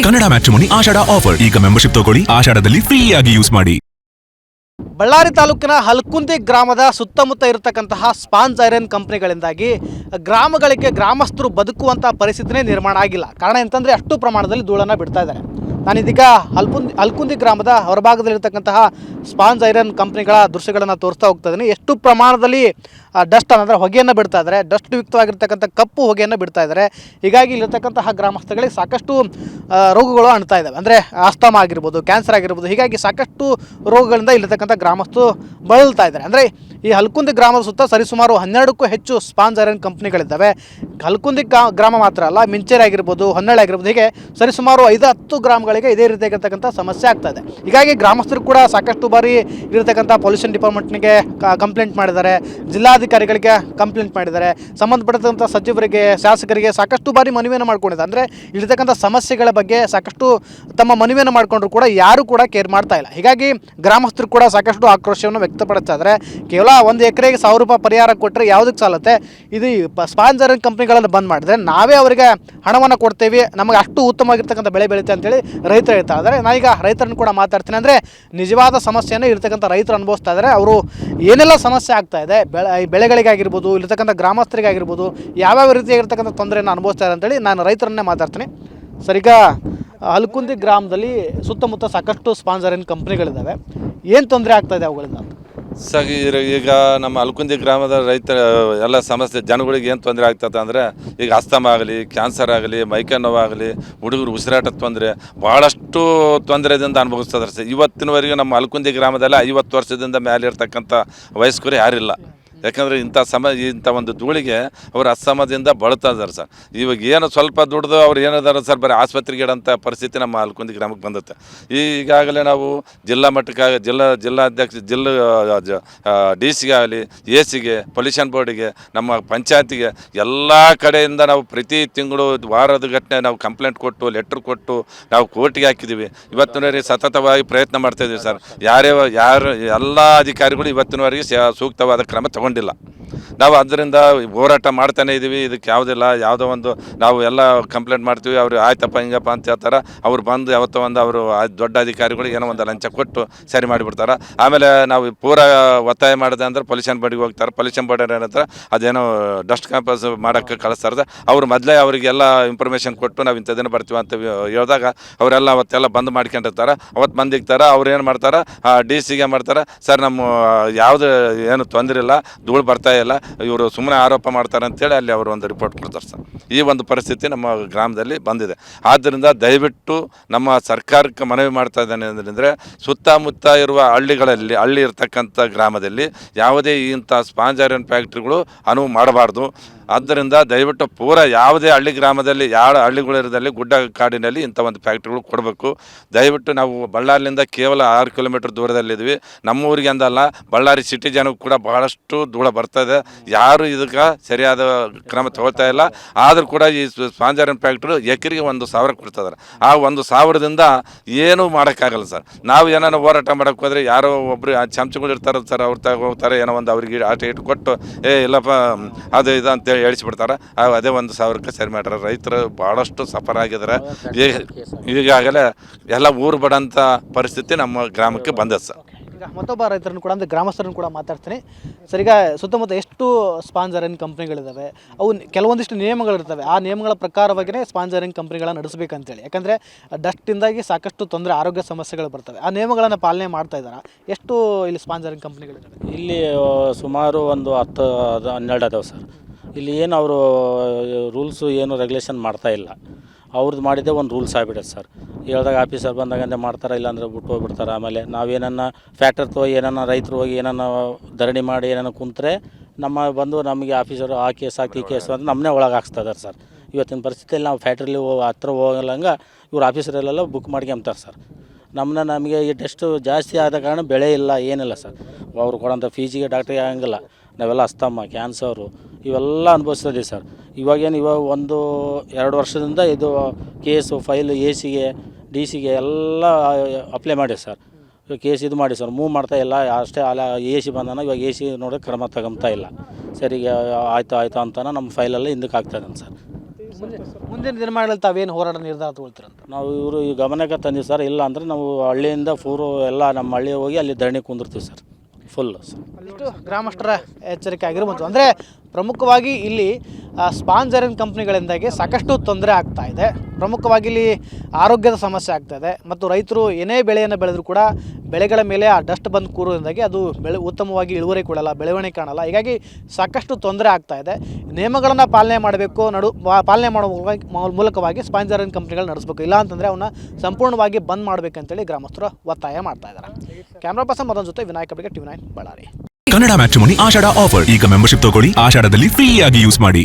Kannada matrimony ಆಷಾಢ offer. ಈಗ membership ತಗೊಳ್ಳಿ, ಆಷಾಢದಲ್ಲಿ free ಆಗಿ ಯೂಸ್ ಮಾಡಿ. ಬಳ್ಳಾರಿ ತಾಲೂಕಿನ ಹಲ್ಕುಂದಿ ಗ್ರಾಮದ ಸುತ್ತಮುತ್ತ ಇರತಕ್ಕಂತಹ ಸ್ಪಾಂಜ್ ಐರನ್ ಕಂಪ್ನಿಗಳಿಂದಾಗಿ ಗ್ರಾಮಸ್ಥರು ಬದುಕುವಂಥ ಪರಿಸ್ಥಿತಿನೇ ನಿರ್ಮಾಣ ಆಗಿಲ್ಲ. ಕಾರಣ ಎಂತಂದರೆ ಅಷ್ಟು ಪ್ರಮಾಣದಲ್ಲಿ ಧೂಳನ್ನು ಬಿಡ್ತಾ ಇದ್ದಾರೆ. ನಾನಿದೀಗ ಹಲ್ಕುಂದಿ ಗ್ರಾಮದ ಹೊರಭಾಗದಲ್ಲಿರ್ತಕ್ಕಂತಹ ಸ್ಪಾಂಜ್ ಐರನ್ ಕಂಪ್ನಿಗಳ ದೃಶ್ಯಗಳನ್ನು ತೋರಿಸ್ತಾ ಹೋಗ್ತಾ ಇದ್ದೀನಿ. ಎಷ್ಟು ಪ್ರಮಾಣದಲ್ಲಿ ಡಸ್ಟ್ ಅಂದರೆ ಹೊಗೆಯನ್ನು ಬಿಡ್ತಾ ಇದ್ದಾರೆ, ಡಸ್ಟ್ ಯುಕ್ತವಾಗಿರ್ತಕ್ಕಂಥ ಕಪ್ಪು ಹೊಗೆಯನ್ನು ಬಿಡ್ತಾ ಇದ್ದಾರೆ. ಹೀಗಾಗಿ ಇಲ್ಲಿರ್ತಕ್ಕಂತಹ ಗ್ರಾಮಸ್ಥಗಳಿಗೆ ಸಾಕಷ್ಟು ರೋಗಗಳು ಅಂಟ್ತಾ ಇದ್ದಾವೆ. ಅಂದರೆ ಆಸ್ತಮ ಆಗಿರ್ಬೋದು, ಕ್ಯಾನ್ಸರ್ ಆಗಿರ್ಬೋದು. ಹೀಗಾಗಿ ಸಾಕಷ್ಟು ರೋಗಗಳಿಂದ ಇಲ್ಲಿರ್ತಕ್ಕಂಥ ಗ್ರಾಮಸ್ಥರು ಬಳಲ್ತಾ ಇದ್ದಾರೆ. ಅಂದರೆ ಈ ಹಲ್ಕುಂದಿ ಗ್ರಾಮದ ಸುತ್ತ ಸರಿಸುಮಾರು 12ಕ್ಕೂ ಹೆಚ್ಚು ಸ್ಪಾಂಜ್ ಐರನ್ ಕಂಪ್ನಿಗಳಿದ್ದಾವೆ. ಹಲ್ಕುಂದಿ ಗ್ರಾಮ ಮಾತ್ರ ಅಲ್ಲ, ಮಿಂಚೇರಿ ಆಗಿರ್ಬೋದು, ಹೊನ್ನಳ್ಳಿ ಆಗಿರ್ಬೋದು, ಹೀಗೆ ಸರಿಸುಮಾರು 5-10 ಗ್ರಾಮಗಳಿಗೆ ಇದೇ ರೀತಿಯಾಗಿರ್ತಕ್ಕಂಥ ಸಮಸ್ಯೆ ಆಗ್ತಾ ಇದೆ. ಹೀಗಾಗಿ ಗ್ರಾಮಸ್ಥರು ಕೂಡ ಸಾಕಷ್ಟು ಬಾರಿ ಇರತಕ್ಕಂಥ ಪೊಲ್ಯೂಷನ್ ಡಿಪಾರ್ಟ್ಮೆಂಟ್ನಿಗೆ ಕಂಪ್ಲೇಂಟ್ ಮಾಡಿದ್ದಾರೆ, ಜಿಲ್ಲಾಧಿಕಾರಿಗಳಿಗೆ ಕಂಪ್ಲೇಂಟ್ ಮಾಡಿದ್ದಾರೆ, ಸಂಬಂಧಪಟ್ಟಂಥ ಸಚಿವರಿಗೆ, ಶಾಸಕರಿಗೆ ಸಾಕಷ್ಟು ಬಾರಿ ಮನವಿಯನ್ನು ಮಾಡ್ಕೊಂಡಿದ್ದಾರೆ. ಅಂದರೆ ಇಲ್ಲಿರ್ತಕ್ಕಂಥ ಸಮಸ್ಯೆಗಳ ಬಗ್ಗೆ ಸಾಕಷ್ಟು ತಮ್ಮ ಮನವಿಯನ್ನು ಮಾಡಿಕೊಂಡ್ರು ಕೂಡ ಯಾರೂ ಕೂಡ ಕೇರ್ ಮಾಡ್ತಾ ಇಲ್ಲ. ಹೀಗಾಗಿ ಗ್ರಾಮಸ್ಥರು ಕೂಡ ಸಾಕಷ್ಟು ಆಕ್ರೋಶವನ್ನು ವ್ಯಕ್ತಪಡಿಸ್ತಾ ಇದ್ದಾರೆ. ಕೇವಲ 1 ಎಕರೆಗೆ 1000 ರೂಪಾಯಿ ಪರಿಹಾರ ಕೊಟ್ಟರೆ ಯಾವುದಕ್ಕೆ ಸಾಲುತ್ತೆ? ಇದು ಸ್ಪಾಂಜ್ ಐರನ್ ಕಂಪ್ನಿಗಳನ್ನು ಬಂದ್ ಮಾಡಿದ್ರೆ ನಾವೇ ಅವರಿಗೆ ಹಣವನ್ನು ಕೊಡ್ತೇವೆ, ನಮಗೆ ಅಷ್ಟು ಉತ್ತಮವಾಗಿರ್ತಕ್ಕಂಥ ಬೆಳೆ ಬೆಳೀತೆ ಅಂತೇಳಿ ರೈತರು ಹೇಳ್ತಾ ಇದ್ದಾರೆ. ನಾನೀಗ ರೈತರನ್ನು ಕೂಡ ಮಾತಾಡ್ತೀನಿ. ಅಂದರೆ ನಿಜವಾದ ಸಮಸ್ಯೆಯನ್ನು ಇರ್ತಕ್ಕಂಥ ರೈತರು ಅನುಭವಿಸ್ತಾ ಇದ್ದಾರೆ. ಅವರು ಏನೆಲ್ಲ ಸಮಸ್ಯೆ ಆಗ್ತಾ ಇದೆ, ಬೆಳೆಗಳಿಗಾಗಿರ್ಬೋದು, ಇರ್ತಕ್ಕಂಥ ಗ್ರಾಮಸ್ಥರಿಗಾಗಿರ್ಬೋದು, ಯಾವ್ಯಾವ ರೀತಿಯಾಗಿರ್ತಕ್ಕಂಥ ತೊಂದರೆಯನ್ನು ಅನುಭವಿಸ್ತಾ ಇದೆ ಅಂತೇಳಿ ನಾನು ರೈತರನ್ನೇ ಮಾತಾಡ್ತೀನಿ. ಸರ್, ಈಗ ಹಲ್ಕುಂದಿ ಗ್ರಾಮದಲ್ಲಿ ಸುತ್ತಮುತ್ತ ಸಾಕಷ್ಟು ಸ್ಪಾಂಜ್ ಐರನ್ ಕಂಪ್ನಿಗಳಿದ್ದಾವೆ. ಏನು ತೊಂದರೆ ಆಗ್ತಾ ಇದೆ ಅವುಗಳಿಂದ? ಸರ್, ಈಗ ನಮ್ಮ ಹಲ್ಕುಂದಿ ಗ್ರಾಮದ ರೈತ ಎಲ್ಲ ಸಮಸ್ಯೆ ಜನಗಳಿಗೆ ಏನು ತೊಂದರೆ ಆಗ್ತದೆ ಅಂದರೆ, ಈಗ ಅಸ್ತಮ ಆಗಲಿ, ಕ್ಯಾನ್ಸರ್ ಆಗಲಿ, ಮೈಕೈ ನೋವಾಗಲಿ, ಹುಡುಗರು ಉಸಿರಾಟದ ತೊಂದರೆ, ಭಾಳಷ್ಟು ತೊಂದರೆದಿಂದ ಅನುಭವಿಸ್ತದೆ ಸರ್. ಇವತ್ತಿನವರೆಗೆ ನಮ್ಮ ಹಲ್ಕುಂದಿ ಗ್ರಾಮದಲ್ಲಿ 50 ವರ್ಷದಿಂದ ಮೇಲೆ ಇರ್ತಕ್ಕಂಥ ವಯಸ್ಕರು ಯಾರಿಲ್ಲ. ಯಾಕಂದರೆ ಇಂಥ ಒಂದು ಧೂಳಿಗೆ ಅವರು ಅಸಮದಿಂದ ಬಳತಾ ಇದ್ದಾರೆ ಸರ್. ಇವಾಗ ಏನು ಸ್ವಲ್ಪ ದುಡ್ದು ಅವ್ರು ಏನಿದ್ದಾರೆ ಸರ್, ಬರೀ ಆಸ್ಪತ್ರೆಗೆ ಇಡೋಂಥ ಪರಿಸ್ಥಿತಿ ನಮ್ಮ ಹಲ್ಕುಂದಿ ಗ್ರಾಮಕ್ಕೆ ಬಂದುತ್ತೆ. ಈಗಾಗಲೇ ನಾವು ಜಿಲ್ಲಾ ಮಟ್ಟಕ್ಕೆ ಜಿಲ್ಲಾಧ್ಯಕ್ಷ ಡಿ ಸಿಗೆ ಆಗಲಿ, ಎ ಸಿಗೆ, ಪೊಲ್ಯೂಷನ್ ಬೋರ್ಡಿಗೆ, ನಮ್ಮ ಪಂಚಾಯತಿಗೆ ಎಲ್ಲ ಕಡೆಯಿಂದ ನಾವು ಪ್ರತಿ ತಿಂಗಳು ವಾರದ ಗಟ್ಟಲೆ ನಾವು ಕಂಪ್ಲೇಂಟ್ ಕೊಟ್ಟು, ಲೆಟ್ರ್ ಕೊಟ್ಟು ನಾವು ಕೋರ್ಟಿಗೆ ಹಾಕಿದ್ದೀವಿ. ಇವತ್ತಿನವರೆಗೆ ಸತತವಾಗಿ ಪ್ರಯತ್ನ ಮಾಡ್ತಾಯಿದ್ದೀವಿ ಸರ್. ಯಾರು ಎಲ್ಲ ಅಧಿಕಾರಿಗಳು ಇವತ್ತಿನವರೆಗೆ ಸೂಕ್ತವಾದ ಕ್ರಮ ತಗೊಂಡಿಲ್ಲ. ನಾವು ಅದರಿಂದ ಹೋರಾಟ ಮಾಡ್ತಾನೆ ಇದ್ದೀವಿ. ಇದಕ್ಕೆ ಯಾವುದಿಲ್ಲ, ಯಾವುದೋ ಒಂದು ನಾವು ಎಲ್ಲ ಕಂಪ್ಲೇಂಟ್ ಮಾಡ್ತೀವಿ, ಅವರು ಆಯ್ತಪ್ಪ ಹಿಂಗಪ್ಪ ಅಂತ ಹೇಳ್ತಾರೆ. ಅವ್ರು ಬಂದು ಯಾವತ್ತೋ ಒಂದು ಅವರು ದೊಡ್ಡ ಅಧಿಕಾರಿಗಳು ಏನೋ ಒಂದು ಲಂಚ ಕೊಟ್ಟು ಸರಿ ಮಾಡಿಬಿಡ್ತಾರೆ. ಆಮೇಲೆ ನಾವು ಪೂರ ಒತ್ತಾಯ ಮಾಡಿದೆ ಅಂದ್ರೆ ಪೊಲ್ಯೂಷನ್ ಬೋರ್ಡಿಗೆ ಹೋಗ್ತಾರೆ. ಪೊಲ್ಯೂಷನ್ ಬೋರ್ಡ್ ಏನಂತಾರೆ, ಅದೇನೋ ಡಸ್ಟ್ ಕ್ಯಾಂಪಸ್ ಮಾಡೋಕ್ಕೆ ಕಳಿಸ್ತಾರೆ. ಅವರು ಮೊದಲೇ ಅವರಿಗೆಲ್ಲ ಇನ್ಫಾರ್ಮೇಷನ್ ಕೊಟ್ಟು ನಾವು ಇಂಥ ದಿನ ಬರ್ತೀವಿ ಅಂತ ಹೇಳಿದಾಗ ಅವರೆಲ್ಲ ಅವತ್ತೆಲ್ಲ ಬಂದ್ ಮಾಡ್ಕೊಂಡಿರ್ತಾರೆ. ಅವತ್ತು ಬಂದಿರ್ತಾರೆ. ಅವ್ರು ಏನು ಮಾಡ್ತಾರೆ, ಡಿ ಸಿಗೆ ಮಾಡ್ತಾರೆ, ಸರ್ ನಮ್ಮ ಯಾವುದು ಏನು ತೊಂದರೆ ಇಲ್ಲ, ಧೂಳು ಬರ್ತಾ ಇಲ್ಲ, ಇವರು ಸುಮ್ಮನೆ ಆರೋಪ ಮಾಡ್ತಾರೆ ಅಂತೇಳಿ ಅಲ್ಲಿ ಅವರು ಒಂದು ರಿಪೋರ್ಟ್ ಕೊಡ್ತಾರೆ ಸರ್. ಈ ಒಂದು ಪರಿಸ್ಥಿತಿ ನಮ್ಮ ಗ್ರಾಮದಲ್ಲಿ ಬಂದಿದೆ. ಆದ್ದರಿಂದ ದಯವಿಟ್ಟು ನಮ್ಮ ಸರ್ಕಾರಕ್ಕೆ ಮನವಿ ಮಾಡ್ತಾ ಇದ್ದೇನೆ ಅಂದರೆ, ಸುತ್ತಮುತ್ತ ಇರುವ ಹಳ್ಳಿ ಇರ್ತಕ್ಕಂಥ ಗ್ರಾಮದಲ್ಲಿ ಯಾವುದೇ ಇಂಥ ಸ್ಪಾಂಜ್ ಐರನ್ ಫ್ಯಾಕ್ಟ್ರಿಗಳು ಅನುವು ಮಾಡಬಾರ್ದು. ಆದ್ದರಿಂದ ದಯವಿಟ್ಟು ಪೂರ ಯಾವುದೇ ಹಳ್ಳಿ ಗ್ರಾಮದಲ್ಲಿ ಯಾವ ಹಳ್ಳಿಗಳಿರದಲ್ಲಿ ಗುಡ್ಡ ಕಾಡಿನಲ್ಲಿ ಇಂಥ ಒಂದು ಫ್ಯಾಕ್ಟ್ರಿಗಳು ಕೊಡಬೇಕು. ದಯವಿಟ್ಟು ನಾವು ಬಳ್ಳಾರಿಯಿಂದ ಕೇವಲ 6 ಕಿಲೋಮೀಟರ್ ದೂರದಲ್ಲಿದ್ವಿ. ನಮ್ಮೂರಿಗೆ ಅಂದಲ್ಲ, ಬಳ್ಳಾರಿ ಸಿಟಿ ಜನಕ್ಕೆ ಕೂಡ ಬಹಳಷ್ಟು ಧೂಳ ಬರ್ತದೆ. ಯಾರು ಇದಕ್ಕೆ ಸರಿಯಾದ ಕ್ರಮ ತಗೊಳ್ತಾ ಇಲ್ಲ. ಆದರೂ ಕೂಡ ಈ ಸ್ಪಾಂಜ್ ಐರನ್ ಫ್ಯಾಕ್ಟ್ರಿ ಎಕರೆಗೆ 1,000 ಕೊಡ್ತಿದ್ದಾರೆ. ಆ 1,000ದಿಂದ ಏನೂ ಮಾಡೋಕ್ಕಾಗಲ್ಲ ಸರ್. ನಾವು ಏನಾರು ಹೋರಾಟ ಮಾಡೋಕ್ಕೆ ಹೋದರೆ ಯಾರೋ ಒಬ್ಬರು ಚಮಚಗಳು ಇರ್ತಾರೆ ಸರ್, ಅವ್ರು ತಗೋತಾರೆ, ಏನೋ ಒಂದು ಅವ್ರಿಗೆ ಆಟ ಇಟ್ಟು ಕೊಟ್ಟು ಇಲ್ಲಪ್ಪ ಅದು ಇದು ಅಂತೇಳಿ ಹೇಳಿಸ್ಬಿಡ್ತಾರೆ. ಅದೇ 1,000ಕ್ಕೆ ಸರಿ ಮಾಡ್ತಾರೆ. ರೈತರು ಭಾಳಷ್ಟು ಸಫರ್ ಆಗಿದ್ದಾರೆ. ಈಗಾಗಲೇ ಎಲ್ಲ ಊರು ಬಡಂಥ ಪರಿಸ್ಥಿತಿ ನಮ್ಮ ಗ್ರಾಮಕ್ಕೆ ಬಂದದ್ದು ಸರ್. ಈಗ ಮತ್ತೊಬ್ಬ ರೈತರನ್ನು ಕೂಡ, ಅಂದರೆ ಗ್ರಾಮಸ್ಥರನ್ನು ಕೂಡ ಮಾತಾಡ್ತೀನಿ. ಸರ್, ಈಗ ಸುತ್ತಮುತ್ತ ಎಷ್ಟು ಸ್ಪಾಂಜ್ ಐರನ್ ಕಂಪ್ನಿಗಳಿದ್ದಾವೆ, ಅವು ಕೆಲವೊಂದಿಷ್ಟು ನಿಯಮಗಳಿರ್ತವೆ. ಆ ನಿಯಮಗಳ ಪ್ರಕಾರವಾಗಿಯೇ ಸ್ಪಾಂಜ್ ಐರನ್ ಕಂಪ್ನಿಗಳನ್ನು ನಡೆಸಬೇಕಂತೇಳಿ. ಯಾಕಂದರೆ ಡಸ್ಟಿಂದಾಗಿ ಸಾಕಷ್ಟು ತೊಂದರೆ, ಆರೋಗ್ಯ ಸಮಸ್ಯೆಗಳು ಬರ್ತವೆ. ಆ ನಿಯಮಗಳನ್ನು ಪಾಲನೆ ಮಾಡ್ತಾ ಇದ್ದಾರೆ. ಎಷ್ಟು ಇಲ್ಲಿ ಸ್ಪಾಂಜ್ ಐರನ್ ಕಂಪ್ನಿಗಳಿದ್ದಾವೆ? ಇಲ್ಲಿ ಸುಮಾರು ಒಂದು 10-12 ಅದಾವೆ ಸರ್. ಇಲ್ಲಿ ಏನು ಅವರು ರೂಲ್ಸು ಏನು ರೆಗ್ಯುಲೇಷನ್ ಮಾಡ್ತಾ ಇಲ್ಲ. ಅವ್ರದ್ದು ಮಾಡಿದ್ದೆ ಒಂದು ರೂಲ್ಸ್ ಆಗಿಬಿಡುತ್ತೆ ಸರ್. ಹೇಳ್ದಾಗ ಆಫೀಸರ್ ಬಂದಾಗಂದೆ ಮಾಡ್ತಾರೆ, ಇಲ್ಲಾಂದ್ರೆ ಬಿಟ್ಟು ಹೋಗ್ಬಿಡ್ತಾರೆ. ಆಮೇಲೆ ನಾವೇನನ್ನ ಫ್ಯಾಕ್ಟ್ರಿ ಏನನ್ನ ರೈತರು ಹೋಗಿ ಏನನ್ನ ಧರಣಿ ಮಾಡಿ ಏನನ್ನ ಕುಂತ್ರೆ ಬಂದು ನಮಗೆ ಆಫೀಸರು ಆ ಕೇಸ್ ಹಾಕಿ ಈ ಕೇಸು ಅಂತ ನಮ್ಮನ್ನೇ ಒಳಗೆ ಹಾಕ್ಸ್ತಾ ಇದ್ದಾರೆ ಸರ್. ಇವತ್ತಿನ ಪರಿಸ್ಥಿತಿಯಲ್ಲಿ ನಾವು ಫ್ಯಾಕ್ಟ್ರಿಲಿ ಹತ್ರ ಹೋಗಲ್ಲಂಗೆ ಇವ್ರು ಆಫೀಸರೆಲ್ಲ ಬುಕ್ ಮಾಡ್ಕೊಂತಾರೆ ಸರ್. ನಮಗೆ ಈ ಟೆಸ್ಟು ಜಾಸ್ತಿ ಆದ ಕಾರಣ ಬೆಳೆ ಇಲ್ಲ, ಏನಿಲ್ಲ ಸರ್. ಅವ್ರು ಕೊಡೋಂಥ ಫೀಸಿಗೆ ಡಾಕ್ಟ್ರಿಗೆ ಆಗಂಗಿಲ್ಲ. ನಾವೆಲ್ಲ ಅಸ್ತಮ, ಕ್ಯಾನ್ಸರು ಇವೆಲ್ಲ ಅನುಭವಿಸ್ತಿದ್ದೀವಿ ಸರ್. ಇವಾಗ 1-2 ವರ್ಷದಿಂದ ಇದು ಕೇಸು ಫೈಲು ಎ ಸಿಗೆ, ಡಿ ಸಿಗೆ ಎಲ್ಲ ಅಪ್ಲೈ ಮಾಡಿ ಸರ್. ಕೇಸ್ ಇದು ಮಾಡಿ ಸರ್, ಮೂವ್ ಮಾಡ್ತಾ ಇಲ್ಲ ಅಷ್ಟೇ. ಅಲ್ಲ ಎ ಸಿ ಬಂದಾನ, ಇವಾಗ ಎ ಸಿ ನೋಡೋಕೆ ಕ್ರಮ ತಗೊಂತಾ ಇಲ್ಲ ಸರ್. ಈಗ ಆಯಿತು ಅಂತಾನೆ ನಮ್ಮ ಫೈಲೆಲ್ಲ ಹಿಂದಕ್ಕೆ ಆಗ್ತಾಯಿದ್ದಾನೆ ಸರ್. ಮುಂದಿನ ದಿನಮಾನಗಳಲ್ಲಿ ತಾವೇನು ಹೋರಾಟ ನಿರ್ಧಾರ ತಗೊಳ್ತೀರಂತ? ನಾವು ಇವರು ಈ ಗಮನಕ್ಕೆ ತಂದಿವಿ ಸರ್. ಇಲ್ಲ ಅಂದರೆ ನಾವು ಹಳ್ಳಿಯಿಂದ ಎಲ್ಲ ನಮ್ಮ ಹಳ್ಳಿ ಹೋಗಿ ಅಲ್ಲಿ ಧರಣಿ ಕುಂದಿರ್ತೀವಿ ಸರ್, ಫುಲ್ ಸರ್. ಇಷ್ಟು ಗ್ರಾಮಸ್ಥರ ಎಚ್ಚರಿಕೆ ಆಗಿರ್ಬೋದು. ಅಂದರೆ ಪ್ರಮುಖವಾಗಿ ಇಲ್ಲಿ ಸ್ಪಾಂಜ್ ಐರನ್ ಕಂಪ್ನಿಗಳಿಂದಾಗಿ ಸಾಕಷ್ಟು ತೊಂದರೆ ಆಗ್ತಾ ಇದೆ. ಪ್ರಮುಖವಾಗಿ ಇಲ್ಲಿ ಆರೋಗ್ಯದ ಸಮಸ್ಯೆ ಆಗ್ತಾ ಇದೆ ಮತ್ತು ರೈತರು ಏನೇ ಬೆಳೆಯನ್ನು ಬೆಳೆದರೂ ಕೂಡ ಬೆಳೆಗಳ ಮೇಲೆ ಆ ಡಸ್ಟ್ ಬಂದು ಕೂರೋದ್ರಿಂದಾಗಿ ಅದು ಉತ್ತಮವಾಗಿ ಇಳುವರಿ ಕೊಡಲ್ಲ, ಬೆಳವಣಿಗೆ ಕಾಣಲ್ಲ. ಹೀಗಾಗಿ ಸಾಕಷ್ಟು ತೊಂದರೆ ಆಗ್ತಾ ಇದೆ. ನಿಯಮಗಳನ್ನು ಪಾಲನೆ ಮಾಡಬೇಕು, ಪಾಲನೆ ಮಾಡುವ ಮೂಲಕವಾಗಿ ಸ್ಪಾಂಜ್ ಐರನ್ ಕಂಪ್ನಿಗಳು ನಡೆಸಬೇಕು. ಇಲ್ಲ ಅಂತಂದರೆ ಅವನ್ನ ಸಂಪೂರ್ಣವಾಗಿ ಬಂದ್ ಮಾಡಬೇಕಂತೇಳಿ ಗ್ರಾಮಸ್ಥರು ಒತ್ತಾಯ ಮಾಡ್ತಾ ಇದ್ದಾರೆ. ಕ್ಯಾಮ್ರಾ ಪರ್ಸನ್ ಮದನ್ ಜೊತೆ ವಿನಾಯಕ ಬಳಿಗೆ TV9 ಬಳ್ಳಾರಿ. ಕನ್ನಡ ಮ್ಯಾಟ್ರಿಮೋನಿ ಆಷಾಢ ಆಫರ್. ಈಗ ಮೆಂಬರ್ಶಿಪ್ ತಗೊಳ್ಳಿ, ಆಷಾಢದಲ್ಲಿ ಫ್ರೀ ಆಗಿ ಯೂಸ್ ಮಾಡಿ.